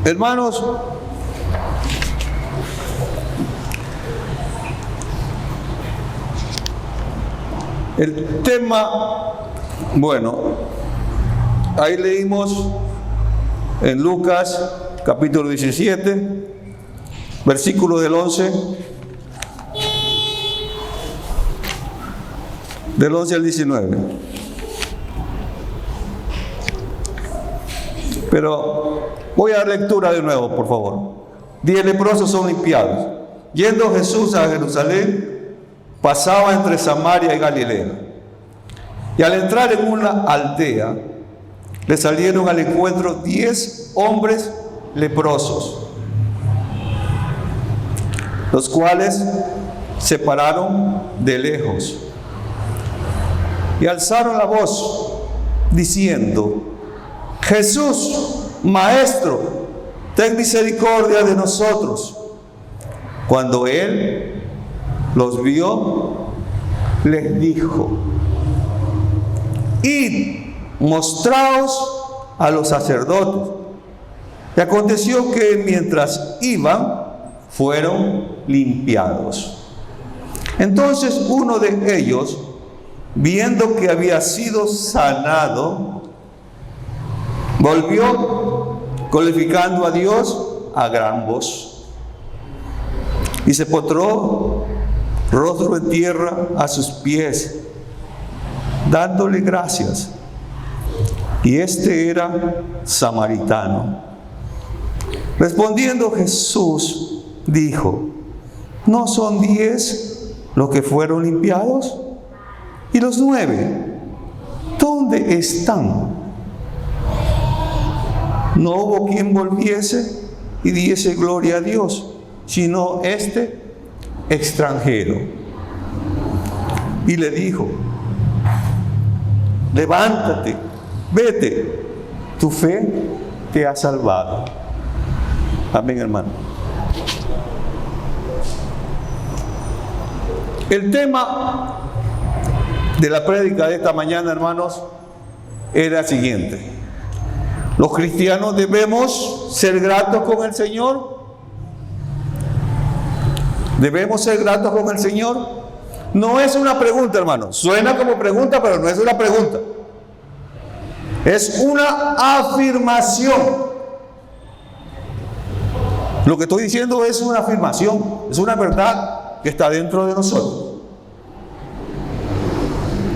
Hermanos, el tema, bueno, ahí leímos en Lucas capítulo 17, versículo del 11 al 19. Pero voy a dar lectura de nuevo, por favor. 10 leprosos son limpiados. Yendo Jesús a Jerusalén, pasaba entre Samaria y Galilea. Y al entrar en una aldea, le salieron al encuentro 10 hombres leprosos, los cuales se pararon de lejos y alzaron la voz, diciendo: Jesús, Maestro, ten misericordia de nosotros. Cuando él los vio, les dijo: Id, mostraos a los sacerdotes. Y aconteció que mientras iban, fueron limpiados. Entonces uno de ellos, viendo que había sido sanado, volvió glorificando a Dios a gran voz, y se postró rostro en tierra a sus pies, dándole gracias. Y este era samaritano. Respondiendo Jesús, dijo: ¿no son 10 los que fueron limpiados? ¿Y los 9? ¿Dónde están? No hubo quien volviese y diese gloria a Dios, sino este extranjero. Y le dijo: levántate, vete, tu fe te ha salvado. Amén, hermano. El tema de la prédica de esta mañana, hermanos, era el siguiente: ¿los cristianos debemos ser gratos con el Señor? ¿Debemos ser gratos con el Señor? No es una pregunta, hermano. Suena como pregunta, pero no es una pregunta. Es una afirmación. Lo que estoy diciendo es una afirmación, es una verdad que está dentro de nosotros.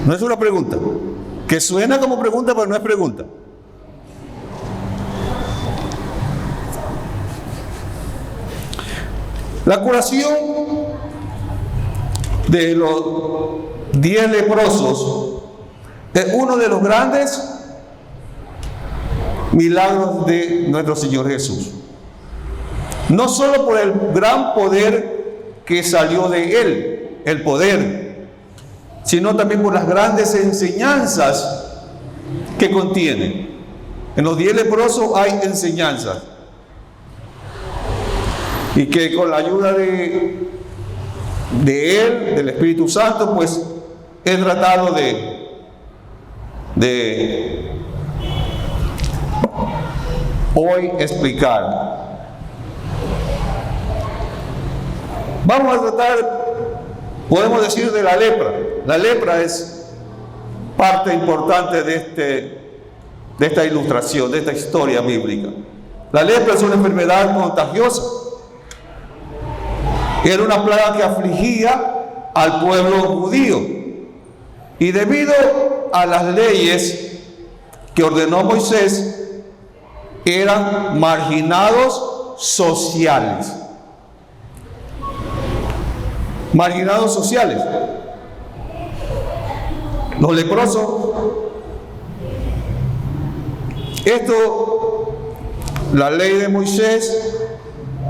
No es una pregunta, que suena como pregunta, pero no es pregunta. La curación de los 10 leprosos es uno de los grandes milagros de nuestro Señor Jesús. No solo por el gran poder que salió de Él, el poder, sino también por las grandes enseñanzas que contiene. En los 10 leprosos hay enseñanzas. Y que con la ayuda de Él, del Espíritu Santo, pues he tratado de hoy explicar. Vamos a tratar, podemos decir, de la lepra. La lepra es parte importante de esta ilustración, de esta historia bíblica. La lepra es una enfermedad contagiosa. Era una plaga que afligía al pueblo judío. Y debido a las leyes que ordenó Moisés, eran marginados sociales. Marginados sociales. Los leprosos. La ley de Moisés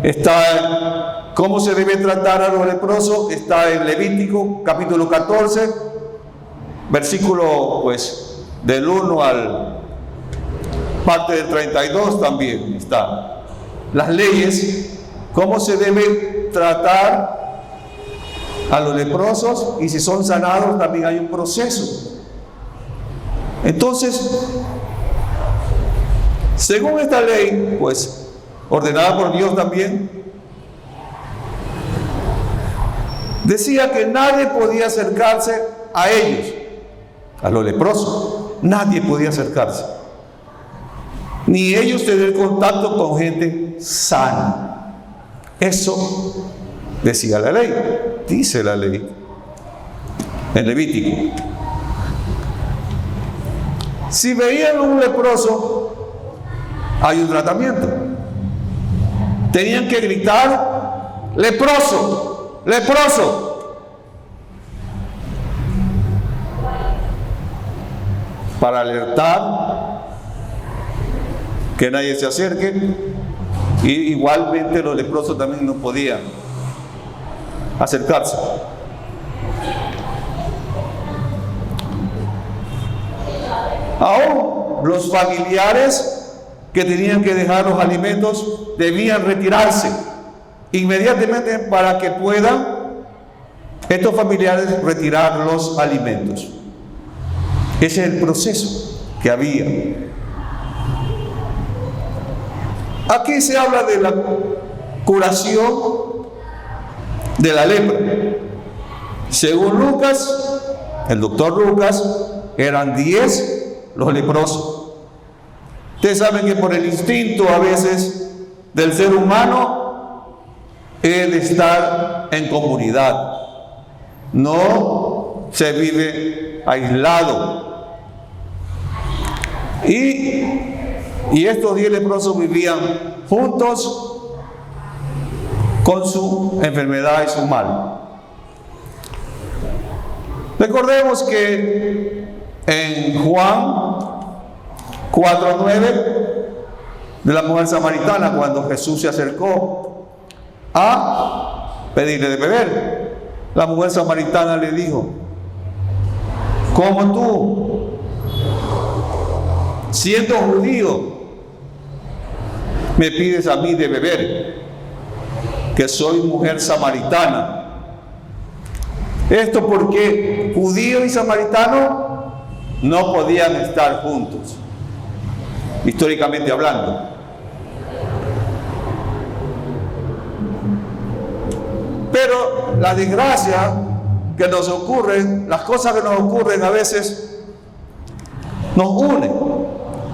está, cómo se debe tratar a los leprosos, está en Levítico capítulo 14, versículo pues del 1 al parte del 32 también está. Las leyes, cómo se debe tratar a los leprosos, y si son sanados también hay un proceso. Entonces, según esta ley, pues ordenada por Dios también, decía que nadie podía acercarse a ellos, a los leprosos. Nadie podía acercarse, ni ellos tener contacto con gente sana. Eso decía la ley, dice la ley en Levítico. Si veían un leproso, hay un tratamiento. Tenían que gritar: leproso, leproso, para alertar que nadie se acerque. Y igualmente los leprosos también no podían acercarse. Aún los familiares que tenían que dejar los alimentos debían retirarse inmediatamente para que puedan estos familiares retirar los alimentos. Ese es el proceso que había. Aquí se habla de la curación de la lepra. Según Lucas, el doctor Lucas, eran 10 los leprosos. Ustedes saben que por el instinto a veces del ser humano es de estar en comunidad. No se vive aislado. Y estos 10 leprosos vivían juntos con su enfermedad y su mal. Recordemos que en Juan 4:9, de la mujer samaritana, cuando Jesús se acercó a pedirle de beber, la mujer samaritana le dijo: ¿cómo tú, siendo judío, me pides a mí de beber, que soy mujer samaritana? Esto porque judío y samaritano no podían estar juntos, históricamente hablando. Pero la desgracia que nos ocurre, las cosas que nos ocurren a veces nos unen,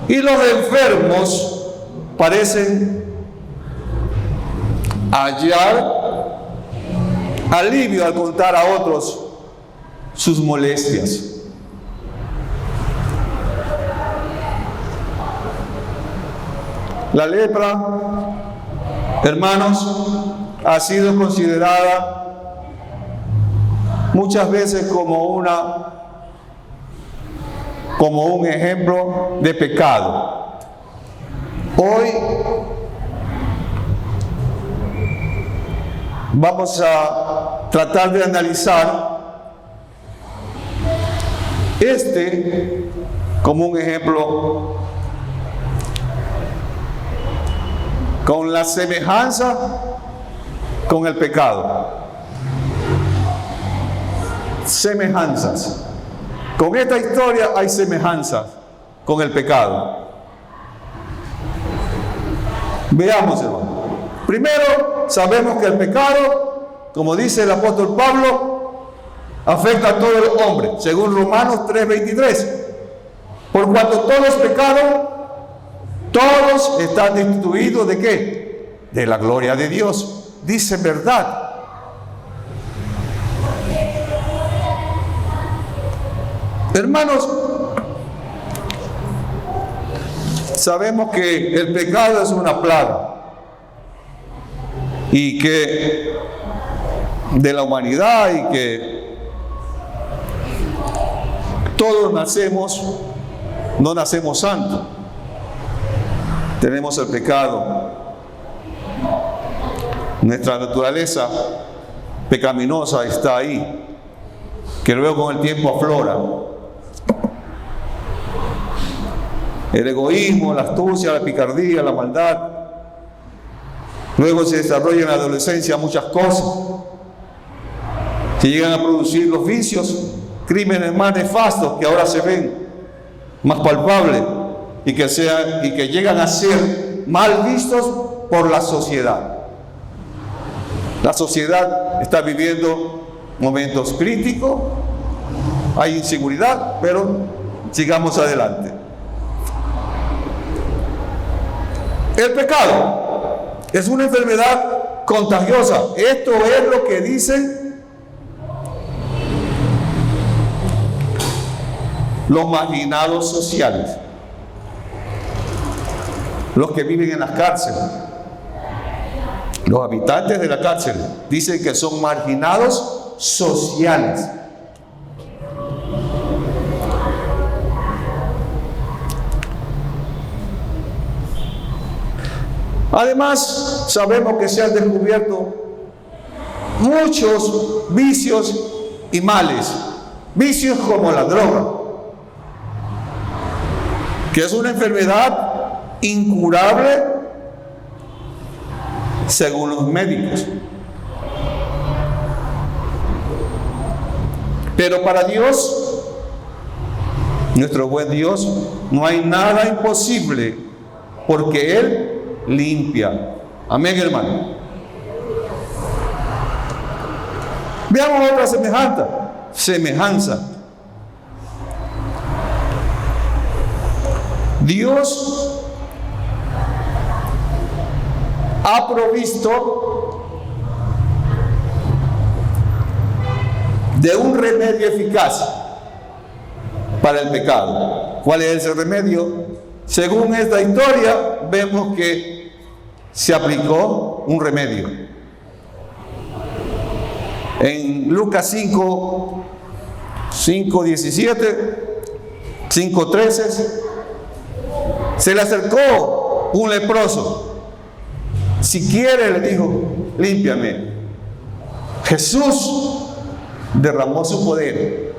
y los enfermos parecen hallar alivio al contar a otros sus molestias. La lepra, hermanos, ha sido considerada muchas veces como un ejemplo de pecado. Hoy vamos a tratar de analizar como un ejemplo con la semejanza con el pecado. Semejanzas. Con esta historia hay semejanzas con el pecado. Veamos, hermano. Primero, sabemos que el pecado, como dice el apóstol Pablo, afecta a todo el hombre, según Romanos 3:23. Por cuanto todos pecaron, todos están destituidos ¿de qué? De la gloria de Dios. Dice verdad. Hermanos, sabemos que el pecado es una plaga y que de la humanidad, y que todos no nacemos santos. Tenemos el pecado. Nuestra naturaleza pecaminosa está ahí, que luego con el tiempo aflora. El egoísmo, la astucia, la picardía, la maldad. Luego se desarrolla en la adolescencia muchas cosas. Se llegan a producir los vicios, crímenes más nefastos que ahora se ven, más palpables, y que llegan a ser mal vistos por la sociedad. La sociedad está viviendo momentos críticos, hay inseguridad, pero sigamos adelante. El pecado es una enfermedad contagiosa. Esto es lo que dicen los marginados sociales, los que viven en las cárceles, los habitantes de la cárcel, dicen que son marginados sociales. Además, sabemos que se han descubierto muchos vicios y males. Vicios como la droga, que es una enfermedad incurable según los médicos. Pero para Dios, nuestro buen Dios, no hay nada imposible, porque Él limpia. Amén, hermano. Veamos otra semejanza. Dios ha provisto de un remedio eficaz para el pecado. ¿Cuál es ese remedio? Según esta historia, vemos que se aplicó un remedio. En Lucas 5:17, 5:13, se le acercó un leproso. Si quiere, le dijo, límpiame. Jesús derramó su poder,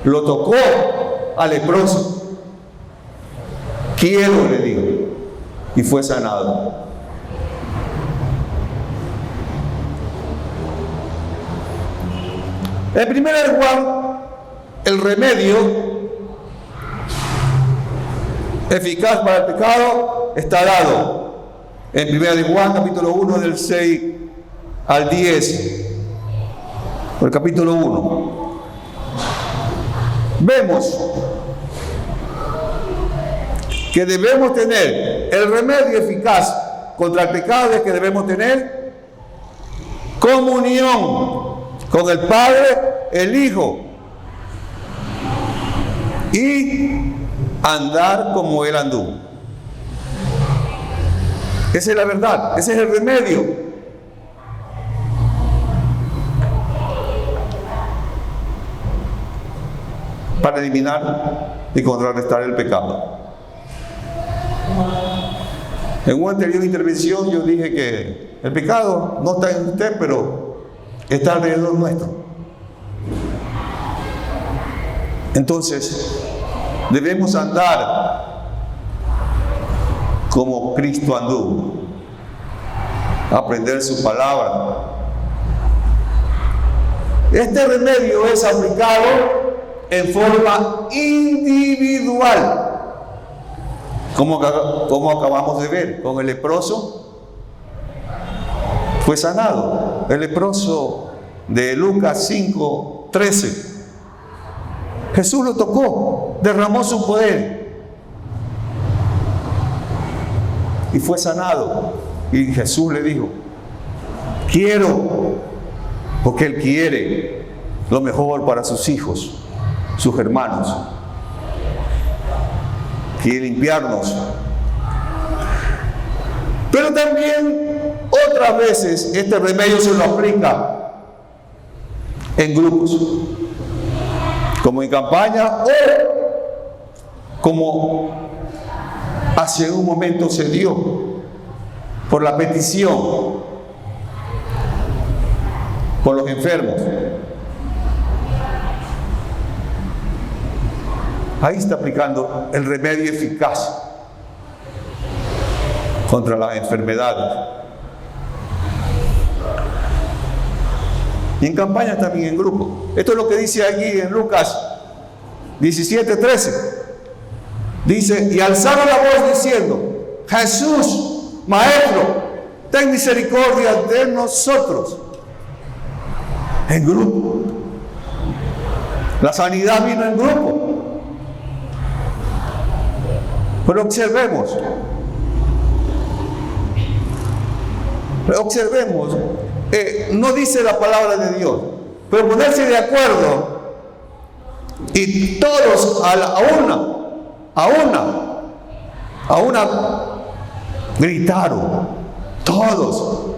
lo tocó al leproso. Quiero, le dijo, y fue sanado. En 1 Juan, el remedio eficaz para el pecado está dado. En 1 Juan, capítulo 1, del 6 al 10. El capítulo 1. Vemos que debemos tener el remedio eficaz contra el pecado, es que debemos tener comunión con el Padre, el Hijo, y andar como Él anduvo. Esa es la verdad, ese es el remedio. Para eliminar y contrarrestar el pecado. En una anterior intervención yo dije que el pecado no está en usted, pero está alrededor nuestro. Entonces, debemos andar como Cristo anduvo, aprender su palabra. Este remedio es aplicado en forma individual, como acabamos de ver con el leproso. Fue sanado. El leproso de Lucas 5:13. Jesús lo tocó, derramó su poder y fue sanado. Y Jesús le dijo, quiero, porque Él quiere lo mejor para sus hijos, sus hermanos. Quiere limpiarnos. Pero también otras veces este remedio se lo aplica en grupos, como en campaña, o como hace un momento se dio por la petición por los enfermos. Ahí está aplicando el remedio eficaz contra las enfermedades. Y en campaña también en grupo. Esto es lo que dice aquí en Lucas 17:13. Dice, y alzaron la voz diciendo, Jesús, Maestro, ten misericordia de nosotros. En grupo. La sanidad vino en grupo. Pero observemos, no dice la palabra de Dios, pero ponerse de acuerdo y todos a una gritaron, todos.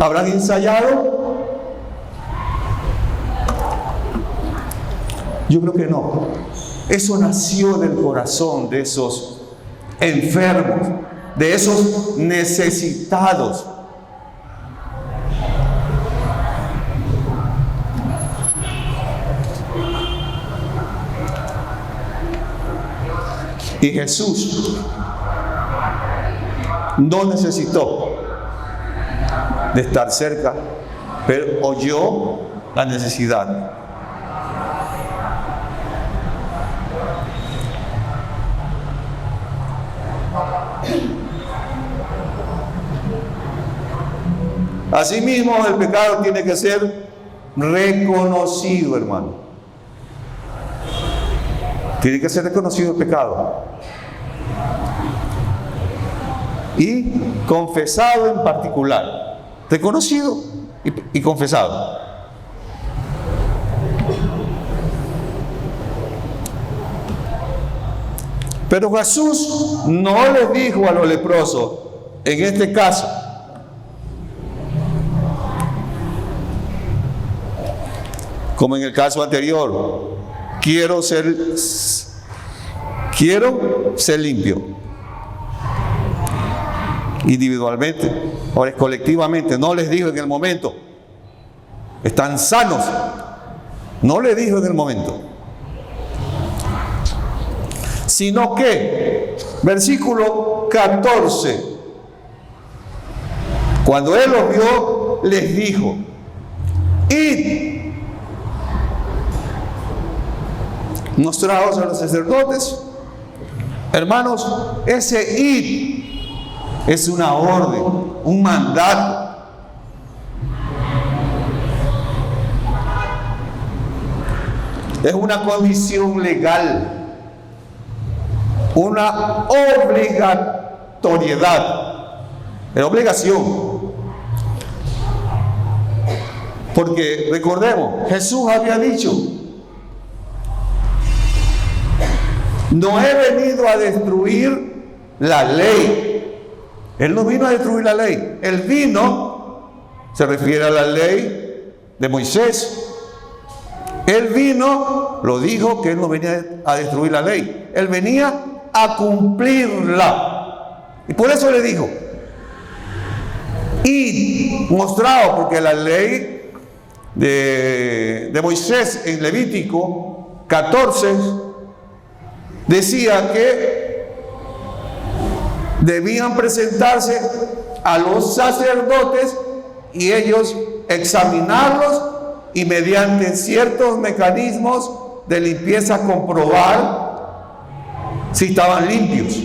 ¿Habrán ensayado? Yo creo que no. Eso nació del corazón de esos enfermos, de esos necesitados. Y Jesús no necesitó de estar cerca, pero oyó la necesidad. Asimismo, el pecado tiene que ser reconocido, hermano. Tiene que ser reconocido el pecado. Y confesado en particular. Reconocido y confesado. Pero Jesús no les dijo a los leprosos, en este caso, como en el caso anterior, quiero ser limpio. Individualmente, ahora colectivamente. No les dijo en el momento, están sanos. No les dijo en el momento. Sino que, versículo 14, cuando Él los vio, les dijo, id, mostraos a los sacerdotes. Hermanos, ese id es una orden, un mandato. Es una comisión legal, una obligatoriedad, es obligación. Porque recordemos, Jesús había dicho, no he venido a destruir la ley. Él no vino a destruir la ley. Él vino, se refiere a la ley de Moisés. Él vino, lo dijo, que Él no venía a destruir la ley. Él venía a cumplirla. Y por eso le dijo, y mostrado, porque la ley de Moisés en Levítico 14 decía que debían presentarse a los sacerdotes y ellos examinarlos y mediante ciertos mecanismos de limpieza comprobar si estaban limpios,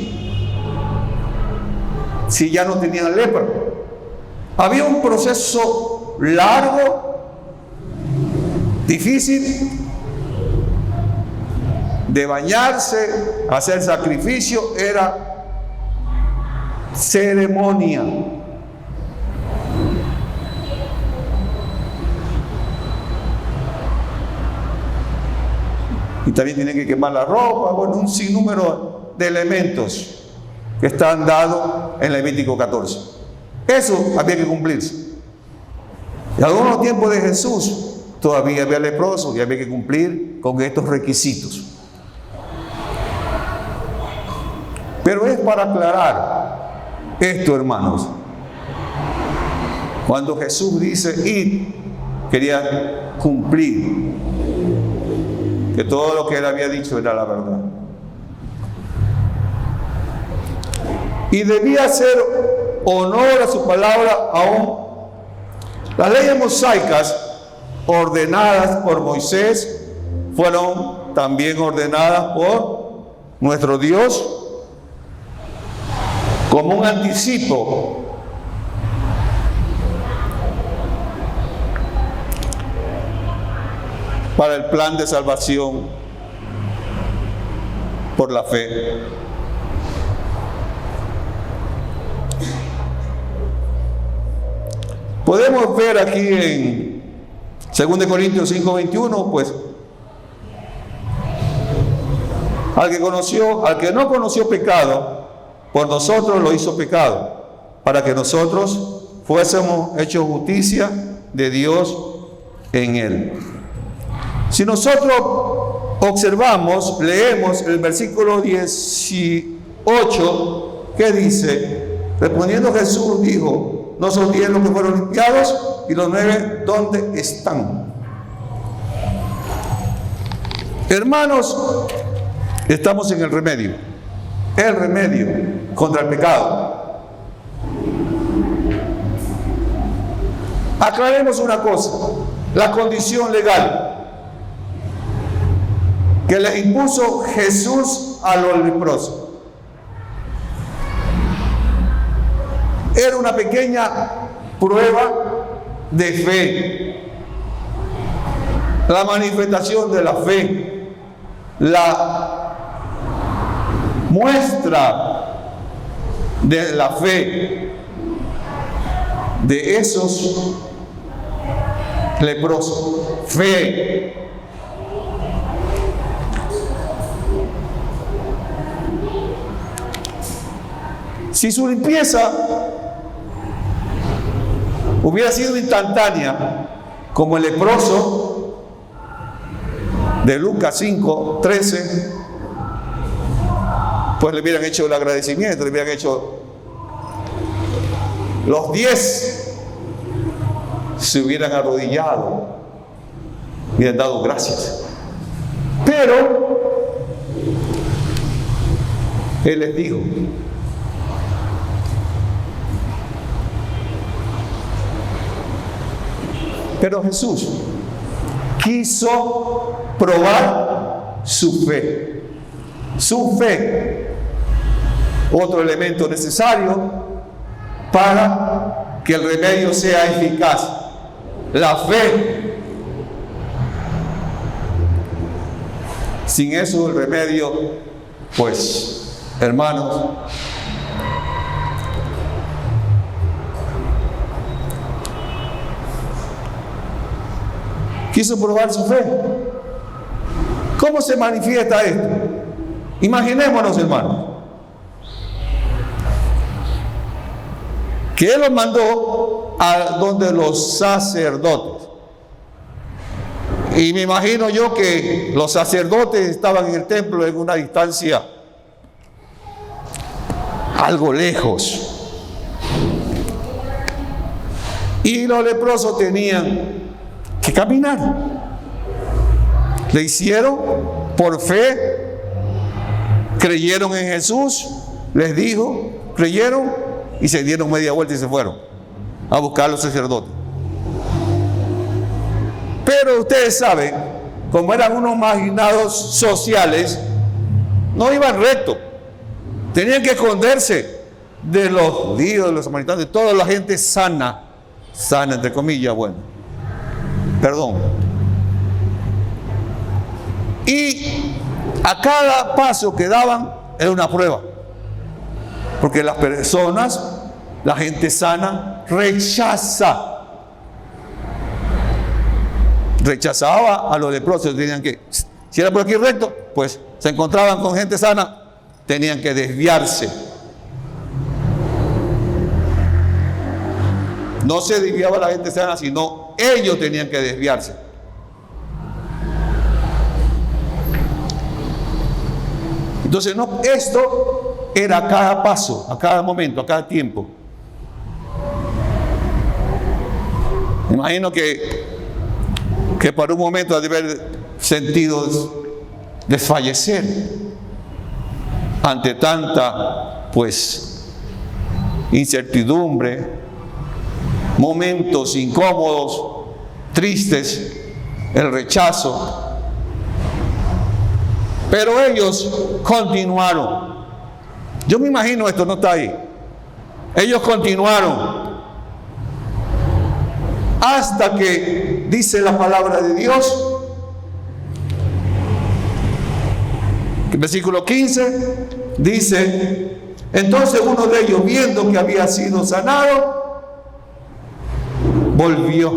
si ya no tenían lepra. Había un proceso largo, difícil, de bañarse, hacer sacrificio, era ceremonia. Y también tienen que quemar la ropa, bueno, un sinnúmero de elementos que están dados en Levítico 14. Eso había que cumplirse. Y en algunos tiempos de Jesús todavía había leprosos y había que cumplir con estos requisitos. Pero es para aclarar esto, hermanos. Cuando Jesús dice id, quería cumplir que todo lo que Él había dicho era la verdad. Y debía hacer honor a su palabra aún. Las leyes mosaicas ordenadas por Moisés fueron también ordenadas por nuestro Dios como un anticipo para el plan de salvación por la fe. Podemos ver aquí en 2 Corintios 5:21, pues, al que no conoció pecado, por nosotros lo hizo pecado, para que nosotros fuésemos hechos justicia de Dios en él. Si nosotros observamos, leemos el versículo 18, que dice: respondiendo Jesús dijo, no son 10 los que fueron limpiados, y los 9, ¿dónde están? Hermanos, estamos en el remedio contra el pecado. Aclaremos una cosa: la condición legal que le impuso Jesús a los leprosos era una pequeña prueba de fe, la manifestación de la fe, la muestra de la fe de esos leprosos. Fe. Si su limpieza hubiera sido instantánea, como el leproso de Lucas 5:13, pues le hubieran hecho el agradecimiento, le hubieran hecho los 10, se hubieran arrodillado, hubieran dado gracias. Pero Él les dijo: pero Jesús quiso probar su fe. Su fe, otro elemento necesario para que el remedio sea eficaz. La fe. Sin eso el remedio, pues, hermanos, quiso probar su fe. ¿Cómo se manifiesta esto? Imaginémonos, hermanos, que Él los mandó a donde los sacerdotes. Y me imagino yo que los sacerdotes estaban en el templo en una distancia algo lejos. Y los leprosos tenían que caminar. Le hicieron por fe, creyeron en Jesús, les dijo, creyeron y se dieron media vuelta y se fueron a buscar a los sacerdotes. Pero ustedes saben, como eran unos marginados sociales, no iban recto, tenían que esconderse de los judíos, de los samaritanos, de toda la gente sana entre comillas, bueno, perdón. Y a cada paso que daban era una prueba, porque las personas, la gente sana, rechazaba a los leprosos. Tenían que, si era por aquí recto, pues se encontraban con gente sana, tenían que desviarse. No se desviaba la gente sana, sino ellos tenían que desviarse. Entonces, no, esto era a cada paso, a cada momento, a cada tiempo. Me imagino que por un momento ha de haber sentido desfallecer ante tanta, pues, incertidumbre, momentos incómodos, tristes, el rechazo. Pero ellos continuaron. Yo me imagino, esto no está ahí. Ellos continuaron hasta que dice la palabra de Dios Versículo 15 dice: entonces uno de ellos, viendo que había sido sanado, volvió,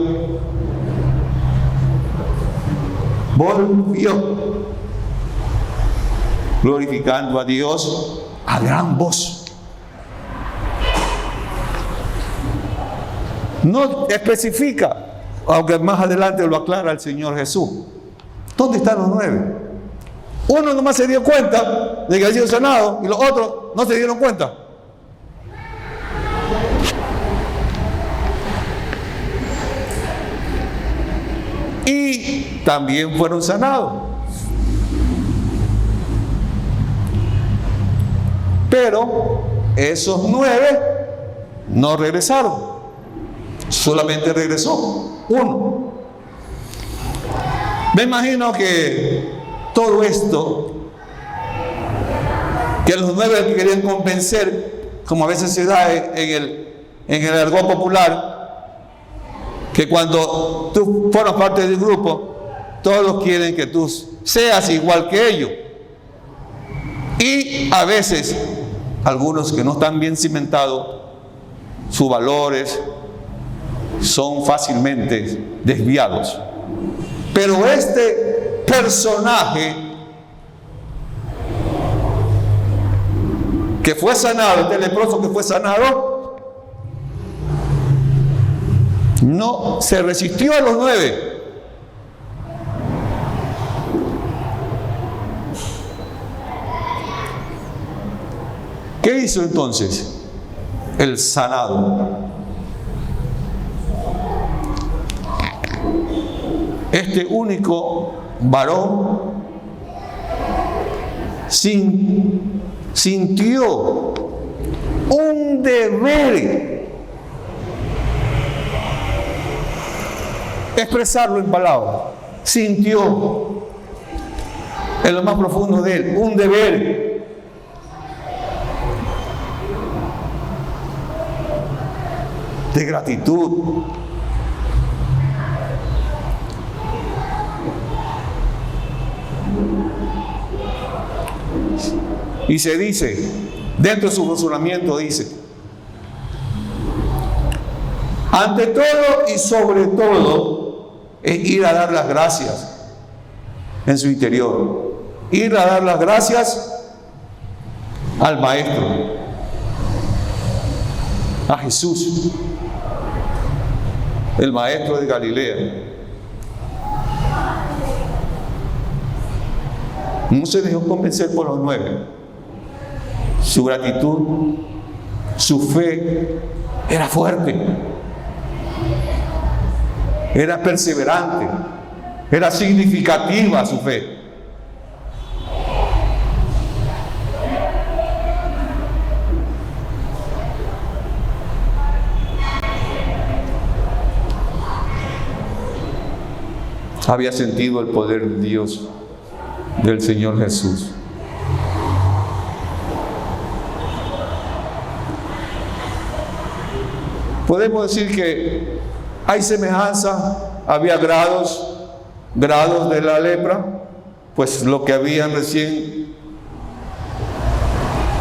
glorificando a Dios a gran voz. No especifica, aunque más adelante lo aclara el Señor Jesús. ¿Dónde están los 9? Uno nomás se dio cuenta de que había sido sanado y los otros no se dieron cuenta. Y también fueron sanados. Pero esos 9 no regresaron. Solamente regresó uno. Me imagino que todo esto, que los 9 querían convencer, como a veces se da en el argot popular, que cuando tú formas parte del grupo, todos quieren que tú seas igual que ellos. Y a veces, algunos que no están bien cimentados, sus valores son fácilmente desviados. Pero este personaje que fue sanado, este leproso que fue sanado, no se resistió a los 9. ¿Qué hizo entonces el sanado? Este único varón sintió un deber expresarlo en palabras. Sintió en lo más profundo de él un deber de gratitud. Y se dice, dentro de su razonamiento dice: ante todo y sobre todo es ir a dar las gracias en su interior, ir a dar las gracias al Maestro, a Jesús, el Maestro de Galilea. No se dejó convencer por los 9. Su gratitud, su fe era fuerte, era perseverante, era significativa su fe. Había sentido el poder de Dios, del Señor Jesús. Podemos decir que hay semejanza, había grados de la lepra, pues lo que habían recién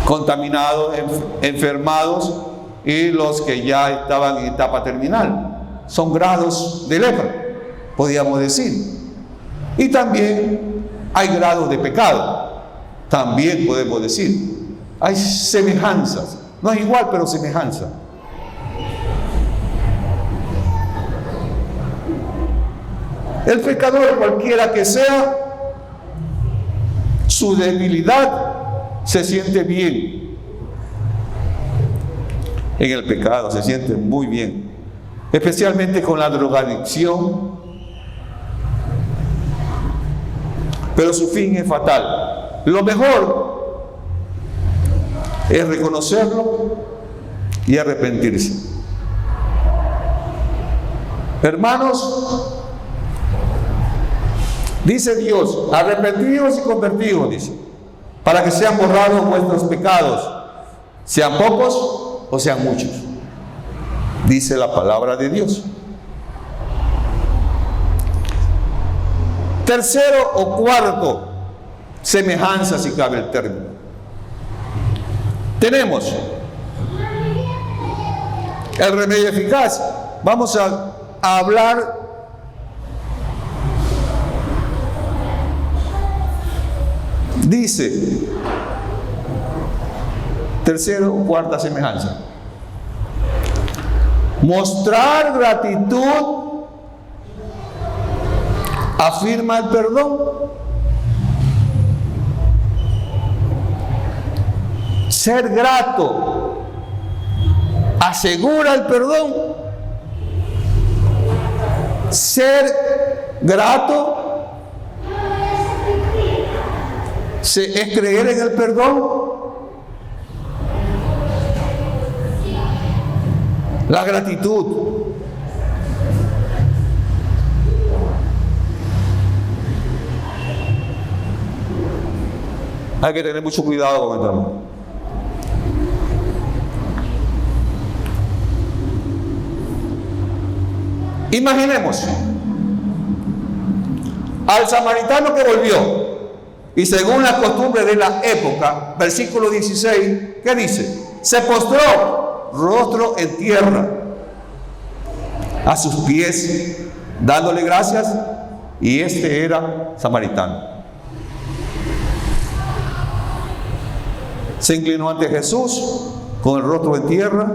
contaminados, enfermados, y los que ya estaban en etapa terminal. Son grados de lepra, podríamos decir. Y también hay grados de pecado, también podemos decir. Hay semejanzas, no es igual, pero semejanza. El pecador, cualquiera que sea, su debilidad se siente bien. En el pecado se siente muy bien, especialmente con la drogadicción. Pero su fin es fatal. Lo mejor es reconocerlo y arrepentirse. Hermanos, dice Dios: arrepentidos y convertidos, dice, para que sean borrados vuestros pecados, sean pocos o sean muchos, dice la palabra de Dios. Tercero o cuarto semejanza, si cabe el término. Tenemos el remedio eficaz. Vamos a hablar dice, tercero, cuarta semejanza. Mostrar gratitud afirma el perdón. Ser grato asegura el perdón. Ser grato es creer en el perdón. La gratitud. Hay que tener mucho cuidado con esto, hermano. Imaginemos al samaritano que volvió y según la costumbre de la época, versículo 16, ¿qué dice? Se postró rostro en tierra a sus pies, dándole gracias, y este era samaritano. Se inclinó ante Jesús con el rostro en tierra,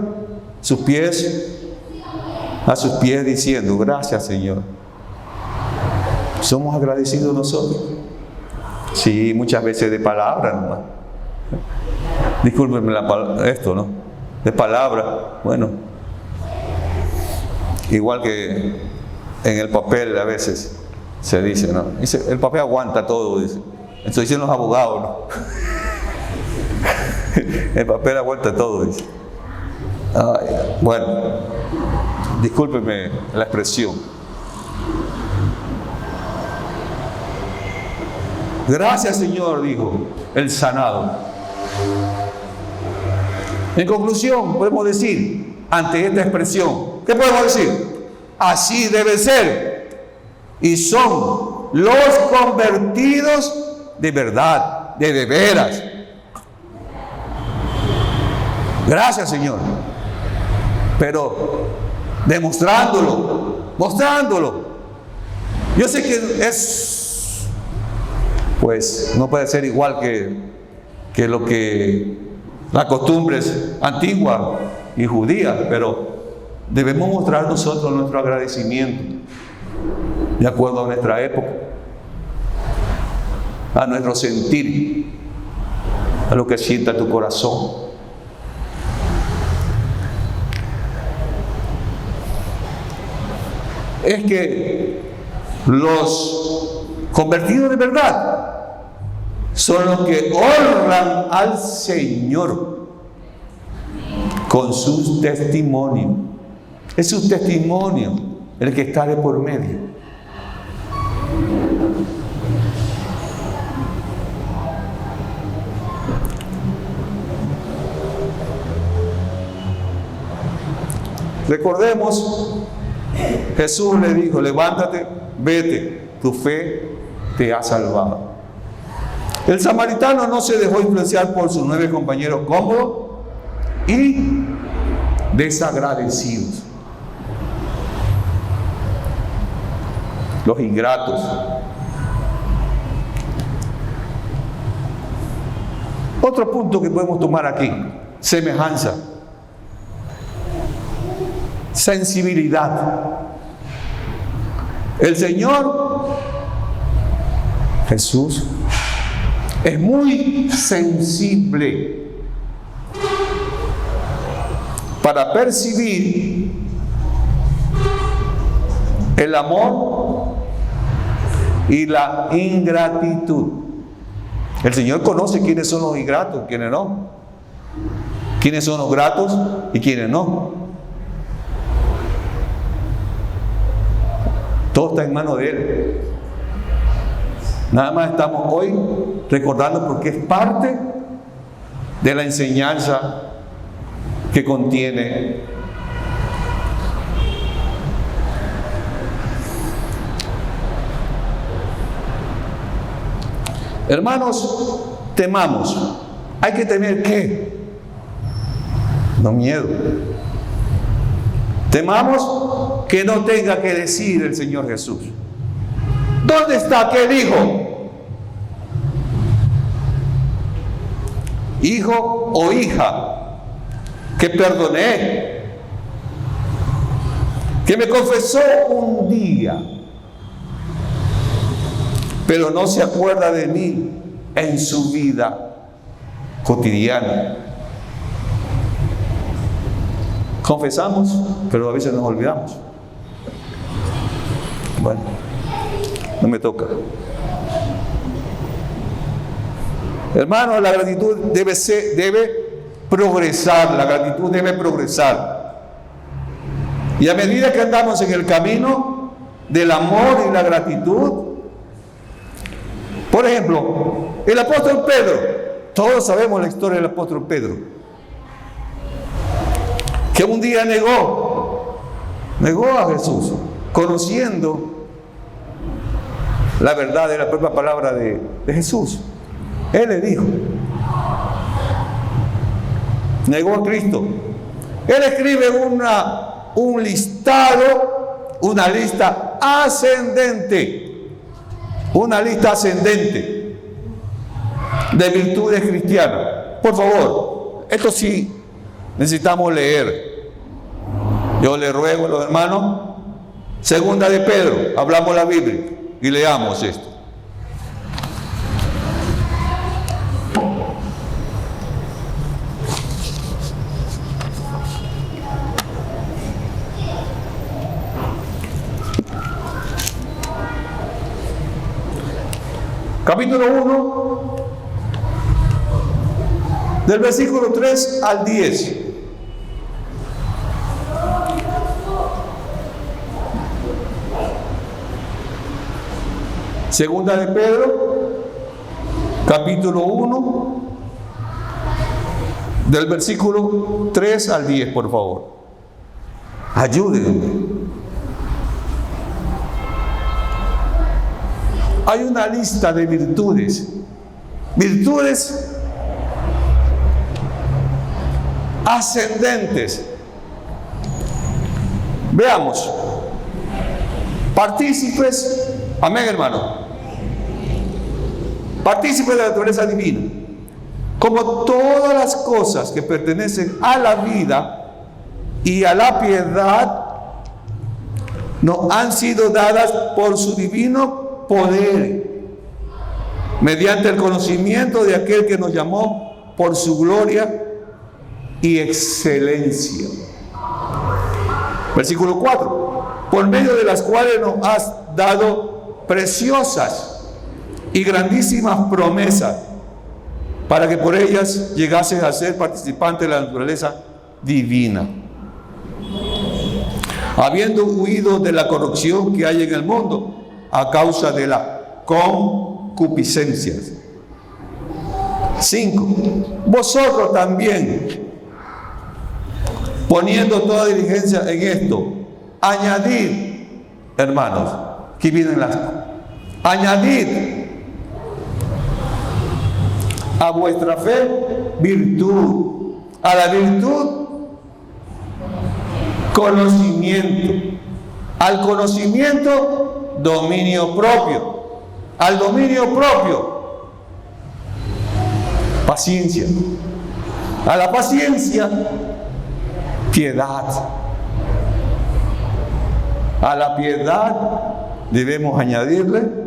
a sus pies diciendo, gracias Señor. ¿Somos agradecidos nosotros? Sí, muchas veces de palabra nomás. Discúlpenme esto, ¿no? De palabra, bueno. Igual que en el papel a veces se dice, ¿no? Dice, el papel aguanta todo, dice. Esto dicen los abogados, ¿no? El papel aguanta todo, dice. Bueno, discúlpenme la expresión. Gracias Señor, dijo el sanado. En conclusión, podemos decir, ante esta expresión, ¿qué podemos decir? Así debe ser. Y son los convertidos de verdad, de veras. Gracias Señor. Pero mostrándolo. Yo sé que pues no puede ser igual que lo que las costumbres antiguas y judías, pero debemos mostrar nosotros nuestro agradecimiento de acuerdo a nuestra época, a nuestro sentir, a lo que sienta tu corazón. Es que los convertidos de verdad son los que honran al Señor con sus testimonios. Es su testimonio el que está de por medio. Recordemos, Jesús le dijo, levántate, vete, tu fe te ha salvado. El samaritano no se dejó influenciar por sus 9 compañeros cómodos y desagradecidos. Los ingratos. Otro punto que podemos tomar aquí, semejanza, sensibilidad. El Señor Jesús es muy sensible para percibir el amor y la ingratitud. El Señor conoce quiénes son los ingratos, quiénes no. Quiénes son los gratos y quiénes no. Todo está en manos de Él. Nada más estamos hoy recordando porque es parte de la enseñanza que contiene Hermanos, temamos. ¿Hay que temer qué? No miedo. Temamos que no tenga que decir el Señor Jesús: ¿dónde está aquel hijo? Hijo o hija que perdoné, que me confesó un día, pero no se acuerda de mí en su vida cotidiana. Confesamos, pero a veces nos olvidamos. Bueno, no me toca. Hermano, la gratitud debe progresar. La gratitud debe progresar. Y a medida que andamos en el camino del amor y la gratitud, por ejemplo, el apóstol Pedro, todos sabemos la historia del apóstol Pedro, que un día negó a Jesús, conociendo la verdad de la propia palabra de Jesús. Él le dijo, negó a Cristo. Él escribe un listado, una lista ascendente, de virtudes cristianas. Por favor, esto sí necesitamos leer. Yo le ruego a los hermanos, segunda de Pedro, hablamos la Biblia y leamos esto. Capítulo 1, del versículo 3 al 10. Segunda de Pedro, capítulo 1, del versículo 3 al 10, por favor. Ayúdenme. Hay una lista de virtudes ascendentes. Veamos. Partícipes, amén, hermano. Partícipes de la naturaleza divina. Como todas las cosas que pertenecen a la vida y a la piedad nos han sido dadas por su divino poder, mediante el conocimiento de aquel que nos llamó por su gloria y excelencia. Versículo 4. Por medio de las cuales nos has dado preciosas y grandísimas promesas, para que por ellas llegases a ser participantes de la naturaleza divina, habiendo huido de la corrupción que hay en el mundo a causa de la concupiscencia. 5. Vosotros también, poniendo toda diligencia en esto, añadid, hermanos, aquí vienen añadid a vuestra fe virtud, a la virtud conocimiento, al conocimiento dominio propio, al dominio propio paciencia, a la paciencia piedad, a la piedad debemos añadirle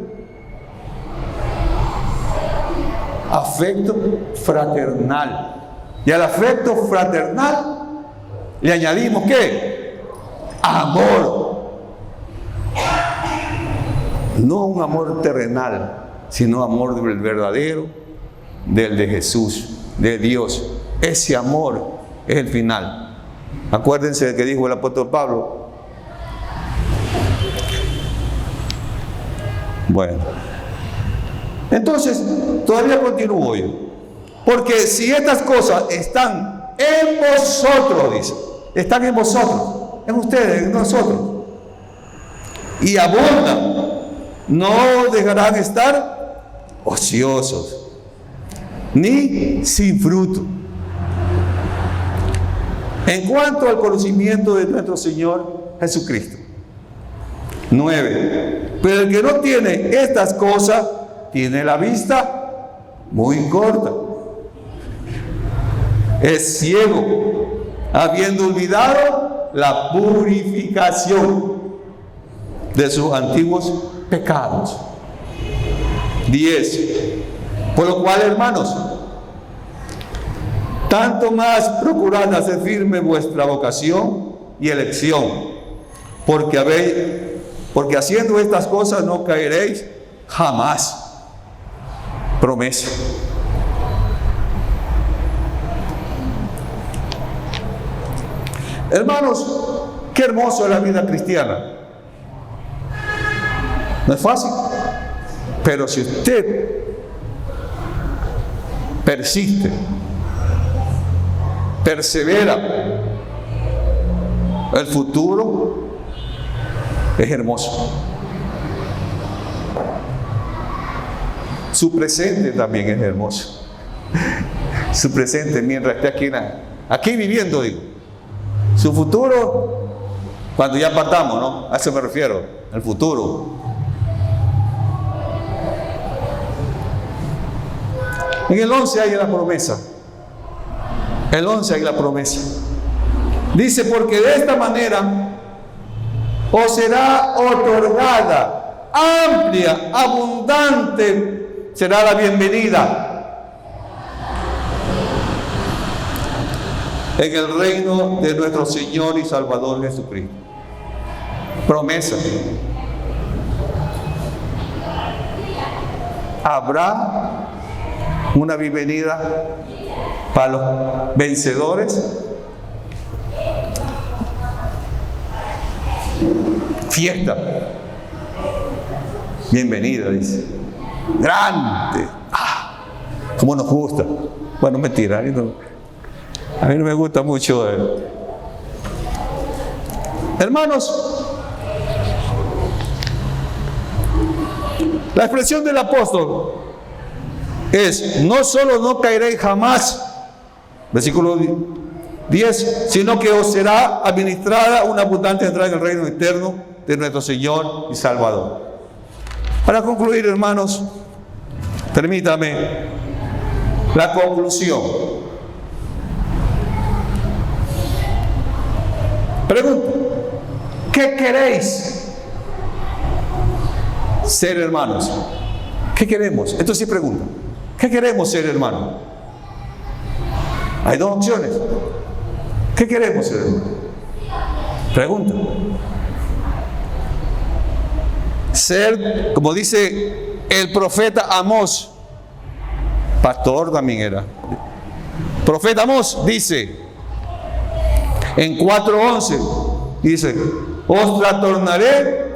afecto fraternal, y al afecto fraternal le añadimos ¿qué? Amor. No un amor terrenal, sino amor del verdadero, del de Jesús, de Dios. Ese amor es el final. Acuérdense de que dijo el apóstol Pablo. Bueno, entonces todavía continúo yo, porque si estas cosas están en vosotros, dice, están en vosotros, en ustedes, en nosotros, y abundan, no dejarán estar ociosos, ni sin fruto. En cuanto al conocimiento de nuestro Señor Jesucristo. 9. Pero el que no tiene estas cosas, tiene la vista muy corta. Es ciego, habiendo olvidado la purificación de sus antiguos pecados. 10. Por lo cual, hermanos, tanto más procurad hacer firme vuestra vocación y elección, porque haciendo estas cosas no caeréis jamás. Promesa. Hermanos, qué hermoso es la vida cristiana. No es fácil, pero si usted persiste, persevera, el futuro es hermoso. Su presente también es hermoso. Su presente mientras esté aquí viviendo, digo. Su futuro, cuando ya partamos, ¿no? A eso me refiero, el futuro. En el 11 hay la promesa. El 11 hay la promesa. Dice, porque de esta manera os será otorgada, amplia, abundante, será la bienvenida en el reino de nuestro Señor y Salvador Jesucristo. Promesa. Habrá una bienvenida para los vencedores. Fiesta. Bienvenida, dice. Grande. Como nos gusta. Bueno, mentira. A mí no me gusta mucho. Hermanos, la expresión del apóstol es: no solo no caeréis jamás, versículo 10, sino que os será administrada una abundante entrada en el reino eterno de nuestro Señor y Salvador. Para concluir, hermanos, permítame la conclusión. Pregunto, ¿qué queréis ser hermanos? ¿Qué queremos? Esto sí pregunta. ¿Qué queremos ser hermanos? Hay dos opciones. ¿Qué queremos ser hermanos? Pregunta. Ser, como dice el profeta Amós, pastor también era. Profeta Amós dice en 4:11, dice: os trastornaré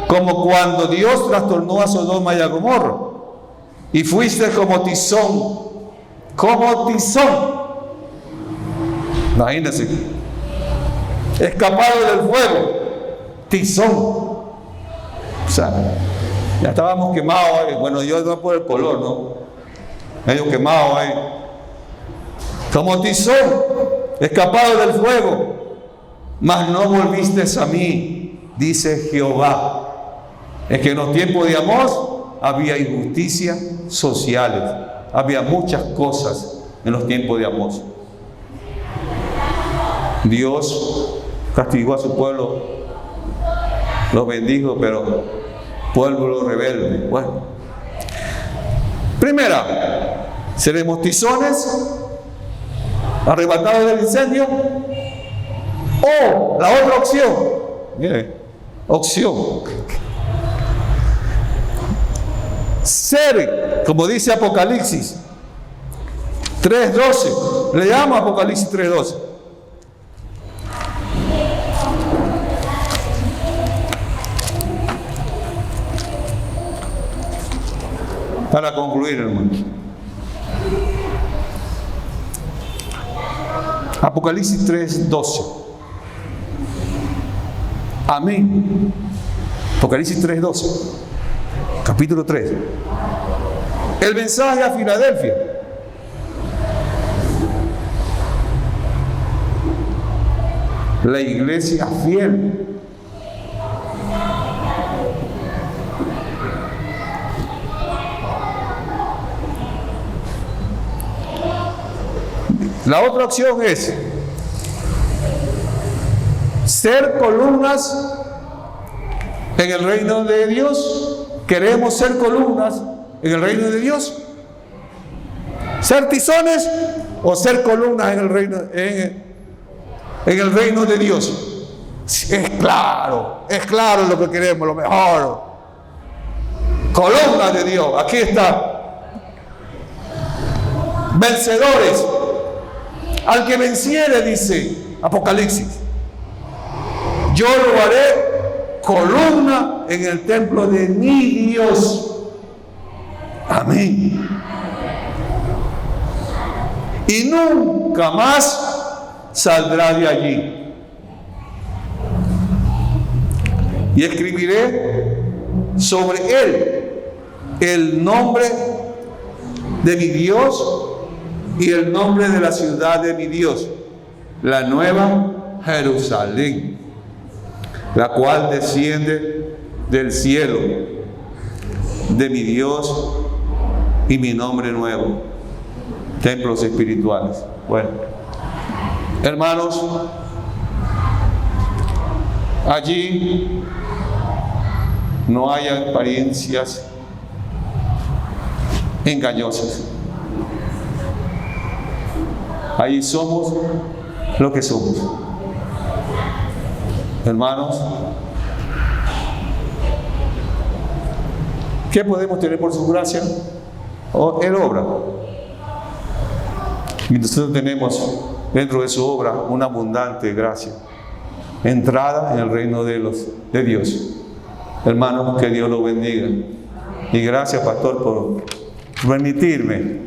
como cuando Dios trastornó a Sodoma y a Gomorra, y fuiste como tizón, imagínense, escapado del fuego, tizón. O sea, ya estábamos quemados, bueno, yo no por el color, ¿no? Medio quemado ahí. Como tizón, escapado del fuego, mas no volviste a mí, dice Jehová. Es que en los tiempos de Amós había injusticias sociales, había muchas cosas en los tiempos de Amós. Dios castigó a su pueblo, los bendijo, pero pueblo rebelde. Bueno, primera, seremos tizones, arrebatados del incendio, o la otra opción, mire, opción, ser, como dice Apocalipsis 3:12, leamos Apocalipsis 3:12. Para concluir, hermanos, Apocalipsis 3:12. Amén. Apocalipsis 3:12. Capítulo 3. El mensaje a Filadelfia. La iglesia fiel. La otra opción es ser columnas en el reino de Dios. ¿Queremos ser columnas en el reino de Dios? ¿Ser tizones o ser columnas en el reino de Dios? Es claro lo que queremos, lo mejor. Columnas de Dios, aquí está. Vencedores. Al que venciere, dice Apocalipsis, yo lo haré columna en el templo de mi Dios. Amén. Y nunca más saldrá de allí. Y escribiré sobre él el nombre de mi Dios y el nombre de la ciudad de mi Dios, la nueva Jerusalén, la cual desciende del cielo de mi Dios, y mi nombre nuevo, templos espirituales. Bueno, hermanos, allí no hay apariencias engañosas. Ahí somos lo que somos. Hermanos, ¿qué podemos tener por su gracia? Él obra. Y nosotros tenemos dentro de su obra una abundante gracia. Entrada en el reino de Dios. Hermanos, que Dios lo bendiga. Y gracias, pastor, por permitirme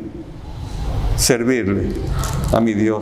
servirle a mi Dios.